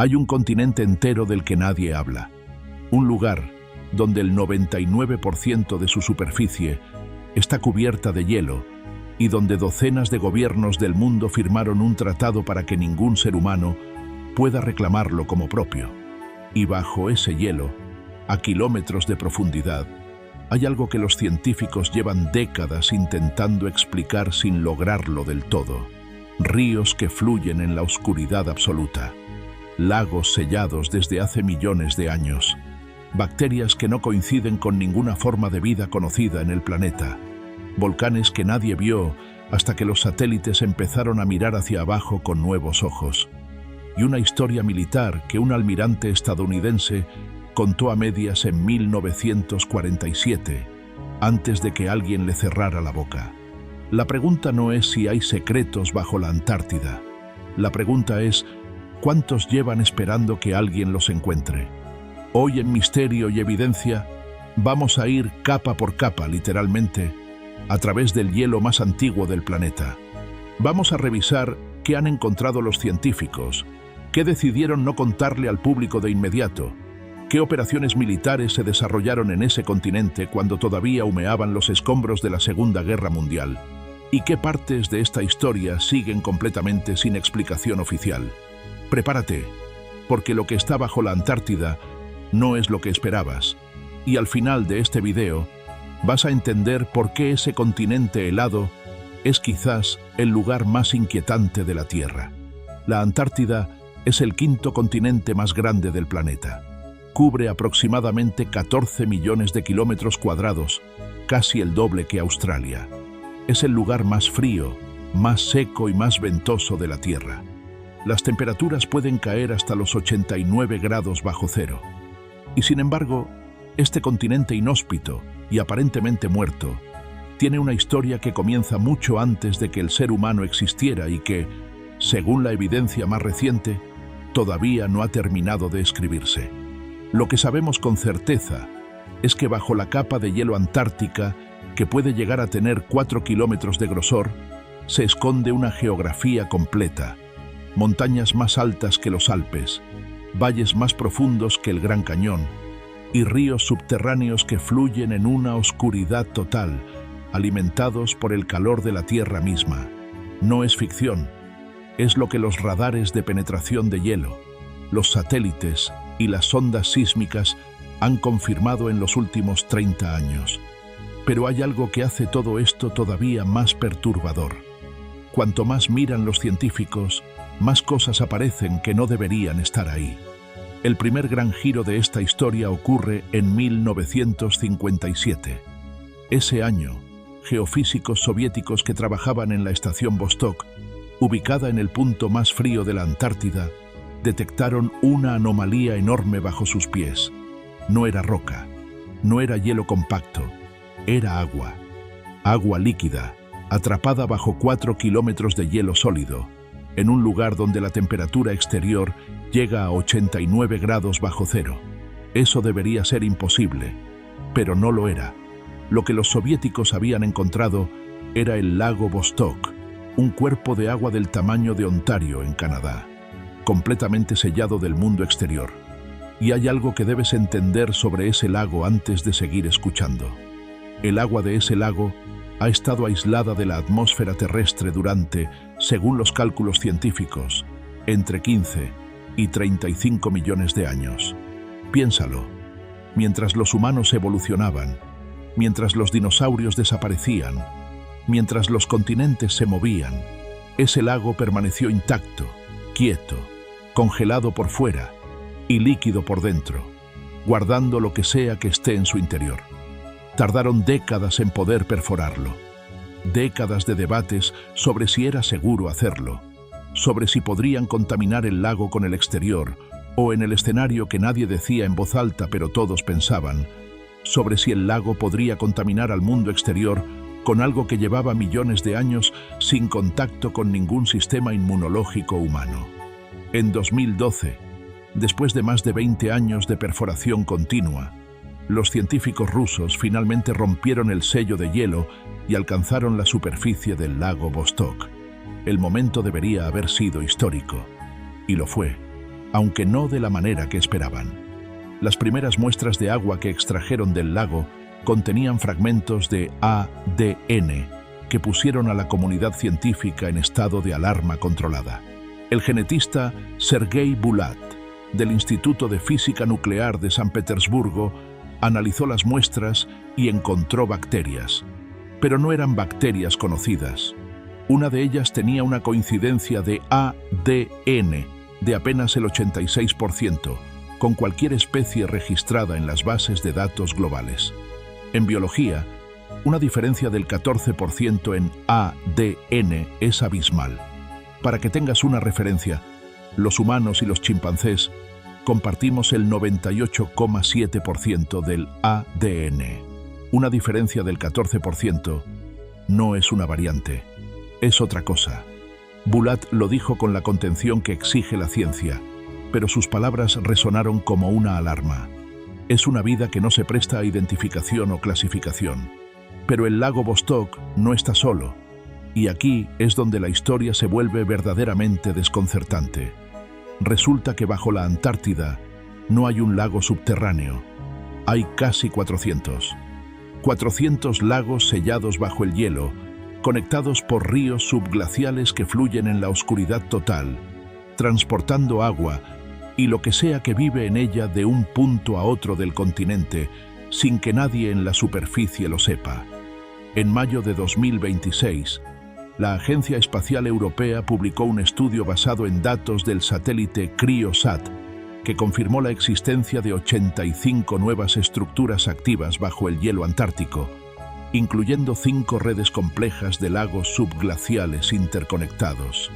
Hay un continente entero del que nadie habla. Un lugar donde el 99% de su superficie está cubierta de hielo y donde docenas de gobiernos del mundo firmaron un tratado para que ningún ser humano pueda reclamarlo como propio. Y bajo ese hielo, a kilómetros de profundidad, hay algo que los científicos llevan décadas intentando explicar sin lograrlo del todo. Ríos que fluyen en la oscuridad absoluta. Lagos sellados desde hace millones de años. Bacterias que no coinciden con ninguna forma de vida conocida en el planeta. Volcanes que nadie vio hasta que los satélites empezaron a mirar hacia abajo con nuevos ojos. Y una historia militar que un almirante estadounidense contó a medias en 1947, antes de que alguien le cerrara la boca. La pregunta no es si hay secretos bajo la Antártida. La pregunta es, ¿cuántos llevan esperando que alguien los encuentre? Hoy en Misterio y Evidencia vamos a ir capa por capa, literalmente, a través del hielo más antiguo del planeta. Vamos a revisar qué han encontrado los científicos, qué decidieron no contarle al público de inmediato, qué operaciones militares se desarrollaron en ese continente cuando todavía humeaban los escombros de la Segunda Guerra Mundial, y qué partes de esta historia siguen completamente sin explicación oficial. Prepárate, porque lo que está bajo la Antártida no es lo que esperabas, y al final de este video vas a entender por qué ese continente helado es quizás el lugar más inquietante de la Tierra. La Antártida es el quinto continente más grande del planeta. Cubre aproximadamente 14 millones de kilómetros cuadrados, casi el doble que Australia. Es el lugar más frío, más seco y más ventoso de la Tierra. Las temperaturas pueden caer hasta los 89 grados bajo cero. Y sin embargo, este continente inhóspito y aparentemente muerto tiene una historia que comienza mucho antes de que el ser humano existiera y que, según la evidencia más reciente, todavía no ha terminado de escribirse. Lo que sabemos con certeza es que bajo la capa de hielo antártica, que puede llegar a tener 4 kilómetros de grosor, se esconde una geografía completa. Montañas más altas que los Alpes, valles más profundos que el Gran Cañón, y ríos subterráneos que fluyen en una oscuridad total, alimentados por el calor de la Tierra misma. No es ficción, es lo que los radares de penetración de hielo, los satélites y las sondas sísmicas han confirmado en los últimos 30 años. Pero hay algo que hace todo esto todavía más perturbador. Cuanto más miran los científicos, más cosas aparecen que no deberían estar ahí. El primer gran giro de esta historia ocurre en 1957. Ese año, geofísicos soviéticos que trabajaban en la estación Vostok, ubicada en el punto más frío de la Antártida, detectaron una anomalía enorme bajo sus pies. No era roca, no era hielo compacto, era agua. Agua líquida, atrapada bajo 4 kilómetros de hielo sólido, en un lugar donde la temperatura exterior llega a 89 grados bajo cero. Eso debería ser imposible, pero no lo era. Lo que los soviéticos habían encontrado era el lago Vostok, un cuerpo de agua del tamaño de Ontario, en Canadá, completamente sellado del mundo exterior. Y hay algo que debes entender sobre ese lago antes de seguir escuchando. El agua de ese lago ha estado aislada de la atmósfera terrestre durante, según los cálculos científicos, entre 15 y 35 millones de años. Piénsalo, mientras los humanos evolucionaban, mientras los dinosaurios desaparecían, mientras los continentes se movían, ese lago permaneció intacto, quieto, congelado por fuera y líquido por dentro, guardando lo que sea que esté en su interior. Tardaron décadas en poder perforarlo, décadas de debates sobre si era seguro hacerlo, sobre si podrían contaminar el lago con el exterior, o en el escenario que nadie decía en voz alta pero todos pensaban, sobre si el lago podría contaminar al mundo exterior con algo que llevaba millones de años sin contacto con ningún sistema inmunológico humano. En 2012, después de más de 20 años de perforación continua, los científicos rusos finalmente rompieron el sello de hielo y alcanzaron la superficie del lago Vostok. El momento debería haber sido histórico, y lo fue. aunque no de la manera que esperaban. Las primeras muestras de agua que extrajeron del lago contenían fragmentos de ADN que pusieron a la comunidad científica en estado de alarma controlada. El genetista Sergei Bulat, del Instituto de Física Nuclear de San Petersburgo, analizó las muestras y encontró bacterias. Pero no eran bacterias conocidas. Una de ellas tenía una coincidencia de ADN de apenas el 86%, con cualquier especie registrada en las bases de datos globales. En biología, una diferencia del 14% en ADN es abismal. Para que tengas una referencia, los humanos y los chimpancés compartimos el 98,7% del ADN. Una diferencia del 14% no es una variante, es otra cosa. Bulat lo dijo con la contención que exige la ciencia, pero sus palabras resonaron como una alarma. Es una vida que no se presta a identificación o clasificación. Pero el lago Vostok no está solo, y aquí es donde la historia se vuelve verdaderamente desconcertante. Resulta que bajo la Antártida no hay un lago subterráneo, hay casi 400. 400 lagos sellados bajo el hielo, conectados por ríos subglaciales que fluyen en la oscuridad total, transportando agua y lo que sea que vive en ella de un punto a otro del continente, sin que nadie en la superficie lo sepa. En mayo de 2026, la Agencia Espacial Europea publicó un estudio basado en datos del satélite CryoSat, que confirmó la existencia de 85 nuevas estructuras activas bajo el hielo antártico, incluyendo 5 redes complejas de lagos subglaciales interconectados.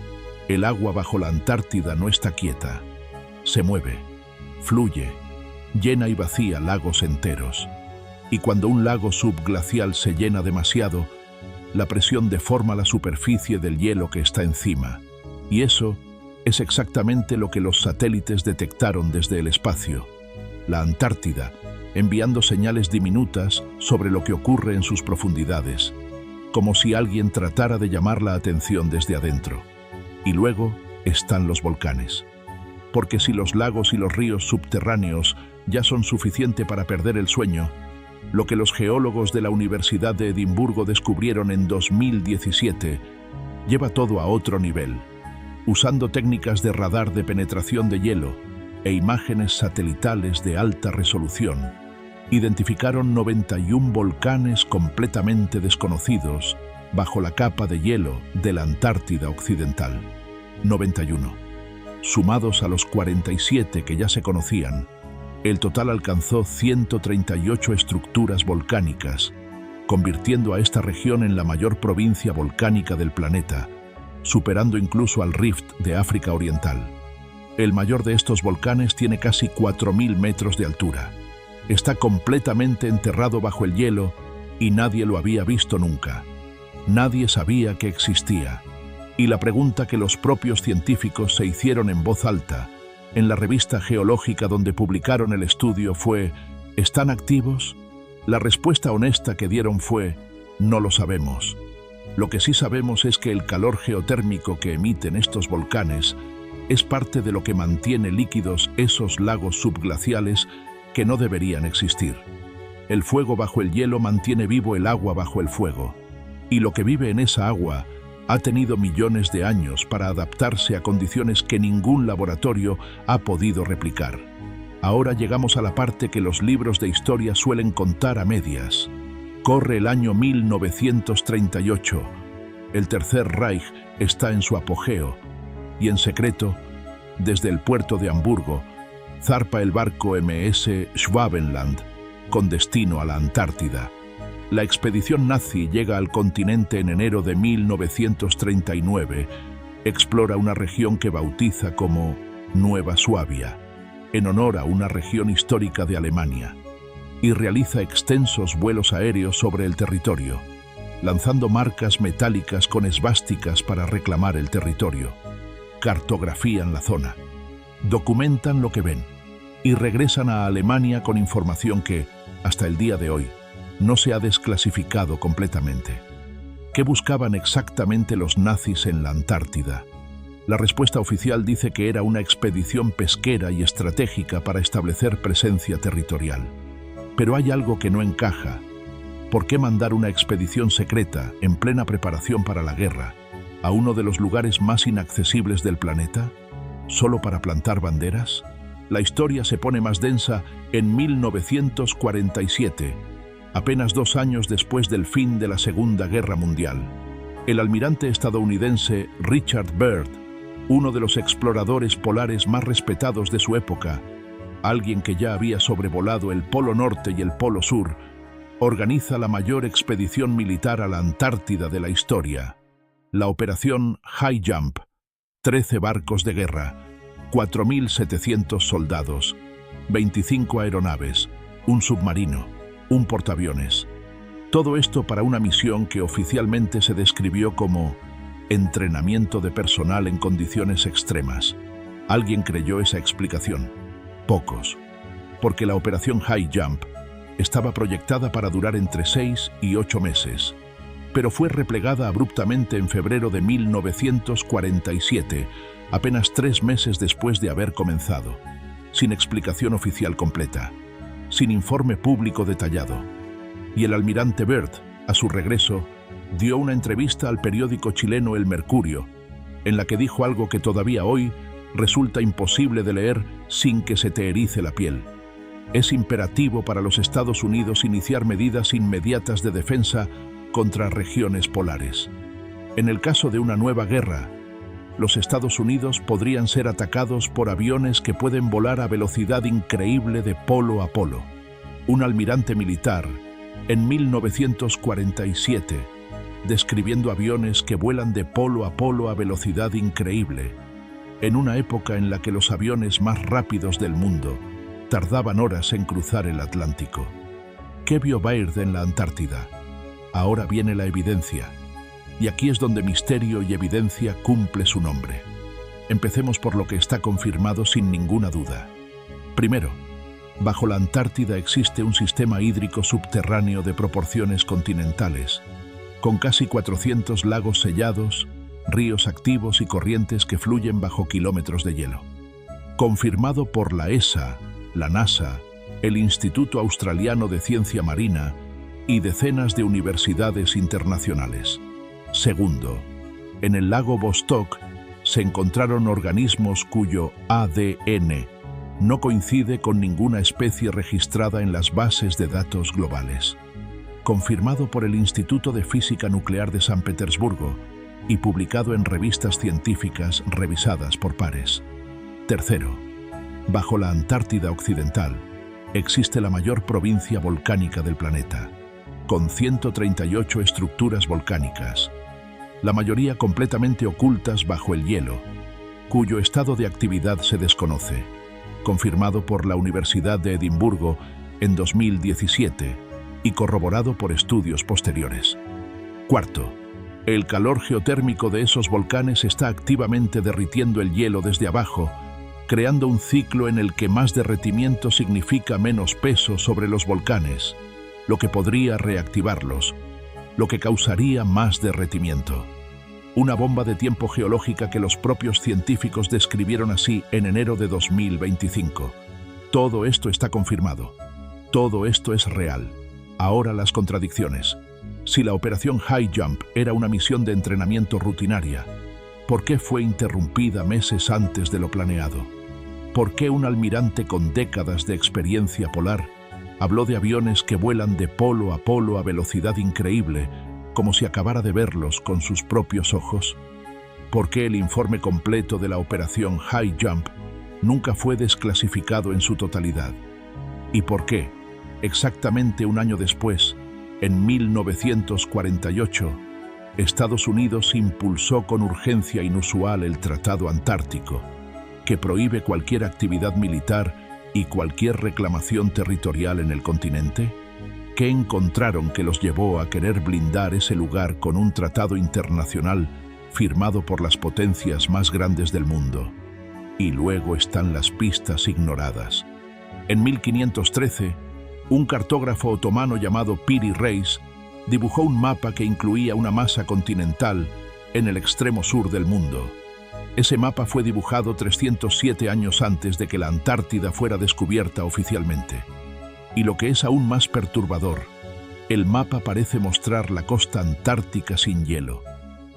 El agua bajo la Antártida no está quieta. Se mueve, fluye, llena y vacía lagos enteros. Y cuando un lago subglacial se llena demasiado, la presión deforma la superficie del hielo que está encima. Y eso es exactamente lo que los satélites detectaron desde el espacio. La Antártida, enviando señales diminutas sobre lo que ocurre en sus profundidades, como si alguien tratara de llamar la atención desde adentro. Y luego están los volcanes. Porque si los lagos y los ríos subterráneos ya son suficiente para perder el sueño, lo que los geólogos de la Universidad de Edimburgo descubrieron en 2017 lleva todo a otro nivel. Usando técnicas de radar de penetración de hielo e imágenes satelitales de alta resolución, identificaron 91 volcanes completamente desconocidos bajo la capa de hielo de la Antártida Occidental. 91. Sumados a los 47 que ya se conocían, el total alcanzó 138 estructuras volcánicas, convirtiendo a esta región en la mayor provincia volcánica del planeta, superando incluso al Rift de África Oriental. El mayor de estos volcanes tiene casi 4.000 metros de altura. Está completamente enterrado bajo el hielo y nadie lo había visto nunca. Nadie sabía que existía. Y la pregunta que los propios científicos se hicieron en voz alta en la revista geológica donde publicaron el estudio fue: ¿están activos? La respuesta honesta que dieron fue: no lo sabemos. Lo que sí sabemos es que el calor geotérmico que emiten estos volcanes es parte de lo que mantiene líquidos esos lagos subglaciales que no deberían existir. El fuego bajo el hielo mantiene vivo el agua bajo el fuego, y lo que vive en esa agua ha tenido millones de años para adaptarse a condiciones que ningún laboratorio ha podido replicar. Ahora llegamos a la parte que los libros de historia suelen contar a medias. Corre el año 1938. El Tercer Reich está en su apogeo y en secreto, desde el puerto de Hamburgo, zarpa el barco MS Schwabenland con destino a la Antártida. La expedición nazi llega al continente en enero de 1939, explora una región que bautiza como Nueva Suabia, en honor a una región histórica de Alemania, y realiza extensos vuelos aéreos sobre el territorio, lanzando marcas metálicas con esvásticas para reclamar el territorio. Cartografían la zona, documentan lo que ven, y regresan a Alemania con información que, hasta el día de hoy, no se ha desclasificado completamente. ¿Qué buscaban exactamente los nazis en la Antártida? La respuesta oficial dice que era una expedición pesquera y estratégica para establecer presencia territorial. Pero hay algo que no encaja. ¿Por qué mandar una expedición secreta, en plena preparación para la guerra, a uno de los lugares más inaccesibles del planeta? ¿Solo para plantar banderas? La historia se pone más densa en 1947, apenas 2 años después del fin de la Segunda Guerra Mundial. El almirante estadounidense Richard Byrd, uno de los exploradores polares más respetados de su época, alguien que ya había sobrevolado el Polo Norte y el Polo Sur, organiza la mayor expedición militar a la Antártida de la historia, la Operación High Jump. 13 barcos de guerra, 4.700 soldados, 25 aeronaves, un submarino, un portaaviones. Todo esto para una misión que oficialmente se describió como entrenamiento de personal en condiciones extremas. ¿Alguien creyó esa explicación? Pocos, porque la Operación High Jump estaba proyectada para durar entre 6 y 8 meses, pero fue replegada abruptamente en febrero de 1947, apenas 3 meses después de haber comenzado, sin explicación oficial completa, sin informe público detallado. Y el almirante Byrd, a su regreso, dio una entrevista al periódico chileno El Mercurio, en la que dijo algo que todavía hoy resulta imposible de leer sin que se te erice la piel. Es imperativo para los Estados Unidos iniciar medidas inmediatas de defensa contra regiones polares. En el caso de una nueva guerra, los Estados Unidos podrían ser atacados por aviones que pueden volar a velocidad increíble de polo a polo. Un almirante militar, en 1947, describiendo aviones que vuelan de polo a polo a velocidad increíble, en una época en la que los aviones más rápidos del mundo tardaban horas en cruzar el Atlántico. ¿Qué vio Byrd en la Antártida? Ahora viene la evidencia, y aquí es donde misterio y evidencia cumple su nombre. Empecemos por lo que está confirmado sin ninguna duda. Primero, bajo la Antártida existe un sistema hídrico subterráneo de proporciones continentales, con casi 400 lagos sellados, ríos activos y corrientes que fluyen bajo kilómetros de hielo. Confirmado por la ESA, la NASA, el Instituto Australiano de Ciencia Marina y decenas de universidades internacionales. Segundo, en el lago Vostok se encontraron organismos cuyo ADN no coincide con ninguna especie registrada en las bases de datos globales. Confirmado por el Instituto de Física Nuclear de San Petersburgo y publicado en revistas científicas revisadas por pares. Tercero, bajo la Antártida Occidental existe la mayor provincia volcánica del planeta, con 138 estructuras volcánicas, la mayoría completamente ocultas bajo el hielo, cuyo estado de actividad se desconoce, confirmado por la Universidad de Edimburgo en 2017 y corroborado por estudios posteriores. Cuarto, el calor geotérmico de esos volcanes está activamente derritiendo el hielo desde abajo, creando un ciclo en el que más derretimiento significa menos peso sobre los volcanes, lo que podría reactivarlos, lo que causaría más derretimiento. Una bomba de tiempo geológica que los propios científicos describieron así en enero de 2025. Todo esto está confirmado. Todo esto es real. Ahora las contradicciones. Si la Operación High Jump era una misión de entrenamiento rutinaria, ¿por qué fue interrumpida meses antes de lo planeado? ¿Por qué un almirante con décadas de experiencia polar habló de aviones que vuelan de polo a velocidad increíble, como si acabara de verlos con sus propios ojos? ¿Por qué el informe completo de la Operación High Jump nunca fue desclasificado en su totalidad? ¿Y por qué, exactamente un año después, en 1948, Estados Unidos impulsó con urgencia inusual el Tratado Antártico, que prohíbe cualquier actividad militar y cualquier reclamación territorial en el continente? ¿Qué encontraron que los llevó a querer blindar ese lugar con un tratado internacional firmado por las potencias más grandes del mundo? Y luego están las pistas ignoradas. En 1513, un cartógrafo otomano llamado Piri Reis dibujó un mapa que incluía una masa continental en el extremo sur del mundo. Ese mapa fue dibujado 307 años antes de que la Antártida fuera descubierta oficialmente. Y lo que es aún más perturbador, el mapa parece mostrar la costa antártica sin hielo,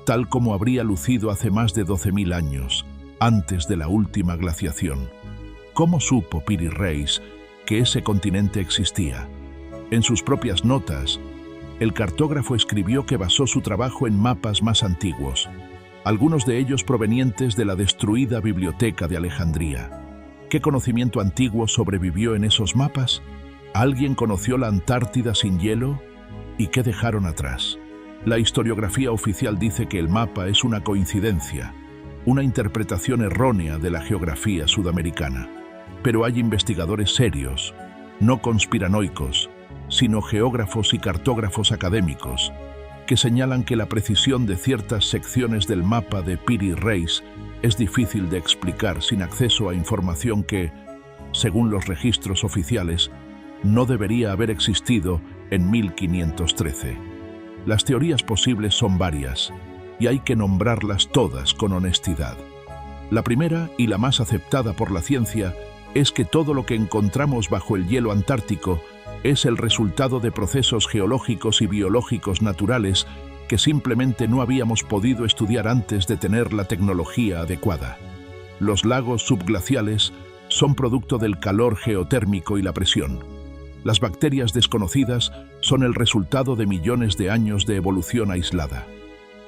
tal como habría lucido hace más de 12.000 años, antes de la última glaciación. ¿Cómo supo Piri Reis que ese continente existía? En sus propias notas, el cartógrafo escribió que basó su trabajo en mapas más antiguos, algunos de ellos provenientes de la destruida Biblioteca de Alejandría. ¿Qué conocimiento antiguo sobrevivió en esos mapas? ¿Alguien conoció la Antártida sin hielo? ¿Y qué dejaron atrás? La historiografía oficial dice que el mapa es una coincidencia, una interpretación errónea de la geografía sudamericana. Pero hay investigadores serios, no conspiranoicos, sino geógrafos y cartógrafos académicos, que señalan que la precisión de ciertas secciones del mapa de Piri Reis es difícil de explicar sin acceso a información que, según los registros oficiales, no debería haber existido en 1513. Las teorías posibles son varias, y hay que nombrarlas todas con honestidad. La primera, y la más aceptada por la ciencia, es que todo lo que encontramos bajo el hielo antártico es el resultado de procesos geológicos y biológicos naturales que simplemente no habíamos podido estudiar antes de tener la tecnología adecuada. Los lagos subglaciales son producto del calor geotérmico y la presión. Las bacterias desconocidas son el resultado de millones de años de evolución aislada.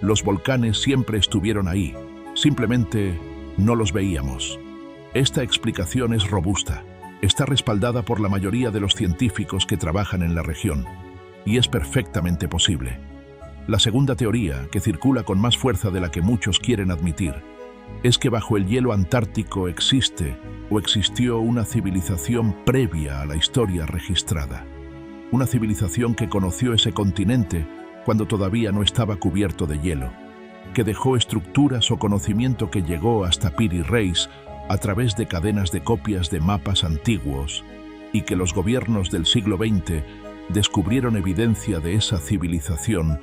Los volcanes siempre estuvieron ahí, simplemente no los veíamos. Esta explicación es robusta. Está respaldada por la mayoría de los científicos que trabajan en la región, y es perfectamente posible. La segunda teoría, que circula con más fuerza de la que muchos quieren admitir, es que bajo el hielo antártico existe o existió una civilización previa a la historia registrada. Una civilización que conoció ese continente cuando todavía no estaba cubierto de hielo, que dejó estructuras o conocimiento que llegó hasta Piri Reis a través de cadenas de copias de mapas antiguos, y que los gobiernos del siglo XX descubrieron evidencia de esa civilización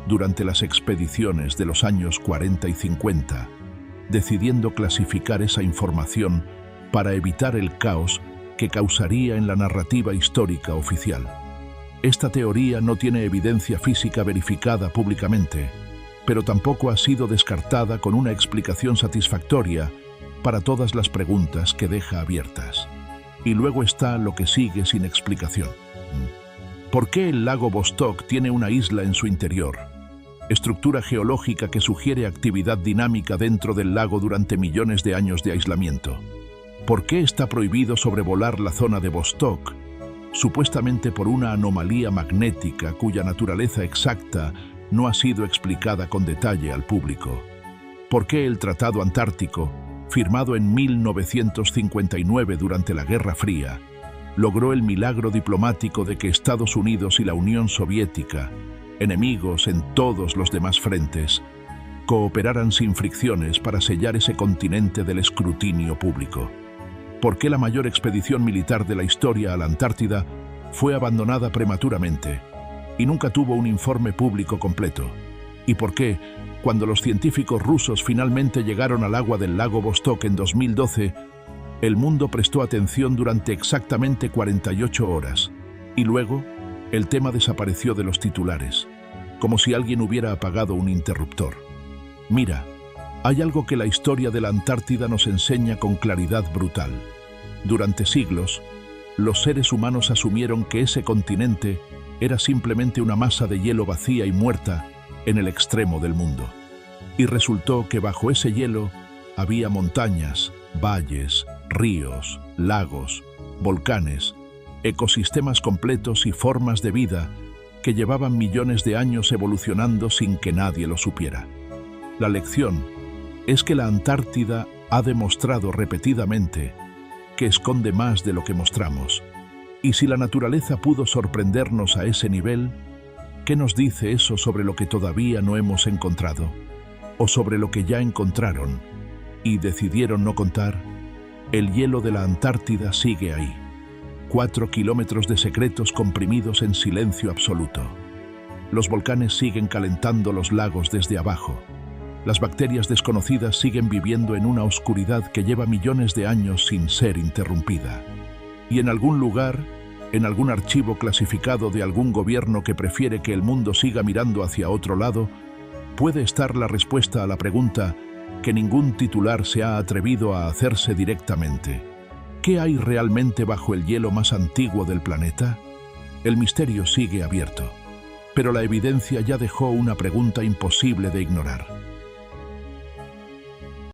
durante las expediciones de los años 40 y 50, decidiendo clasificar esa información para evitar el caos que causaría en la narrativa histórica oficial. Esta teoría no tiene evidencia física verificada públicamente, pero tampoco ha sido descartada con una explicación satisfactoria para todas las preguntas que deja abiertas. Y luego está lo que sigue sin explicación. ¿Por qué el lago Vostok tiene una isla en su interior? Estructura geológica que sugiere actividad dinámica dentro del lago durante millones de años de aislamiento. ¿Por qué está prohibido sobrevolar la zona de Vostok? Supuestamente por una anomalía magnética cuya naturaleza exacta no ha sido explicada con detalle al público. ¿Por qué el Tratado Antártico, firmado en 1959 durante la Guerra Fría, logró el milagro diplomático de que Estados Unidos y la Unión Soviética, enemigos en todos los demás frentes, cooperaran sin fricciones para sellar ese continente del escrutinio público? ¿Por qué la mayor expedición militar de la historia a la Antártida fue abandonada prematuramente y nunca tuvo un informe público completo? ¿Y por qué, cuando los científicos rusos finalmente llegaron al agua del lago Vostok en 2012, el mundo prestó atención durante exactamente 48 horas, y luego el tema desapareció de los titulares, como si alguien hubiera apagado un interruptor? Mira, hay algo que la historia de la Antártida nos enseña con claridad brutal. Durante siglos, los seres humanos asumieron que ese continente era simplemente una masa de hielo vacía y muerta en el extremo del mundo. Y resultó que bajo ese hielo había montañas, valles, ríos, lagos, volcanes, ecosistemas completos y formas de vida que llevaban millones de años evolucionando sin que nadie lo supiera. La lección es que la Antártida ha demostrado repetidamente que esconde más de lo que mostramos. Y si la naturaleza pudo sorprendernos a ese nivel, ¿qué nos dice eso sobre lo que todavía no hemos encontrado? ¿O sobre lo que ya encontraron y decidieron no contar? El hielo de la Antártida sigue ahí. 4 kilómetros de secretos comprimidos en silencio absoluto. Los volcanes siguen calentando los lagos desde abajo. Las bacterias desconocidas siguen viviendo en una oscuridad que lleva millones de años sin ser interrumpida. Y en algún lugar, en algún archivo clasificado de algún gobierno que prefiere que el mundo siga mirando hacia otro lado, puede estar la respuesta a la pregunta que ningún titular se ha atrevido a hacerse directamente. ¿Qué hay realmente bajo el hielo más antiguo del planeta? El misterio sigue abierto, pero la evidencia ya dejó una pregunta imposible de ignorar.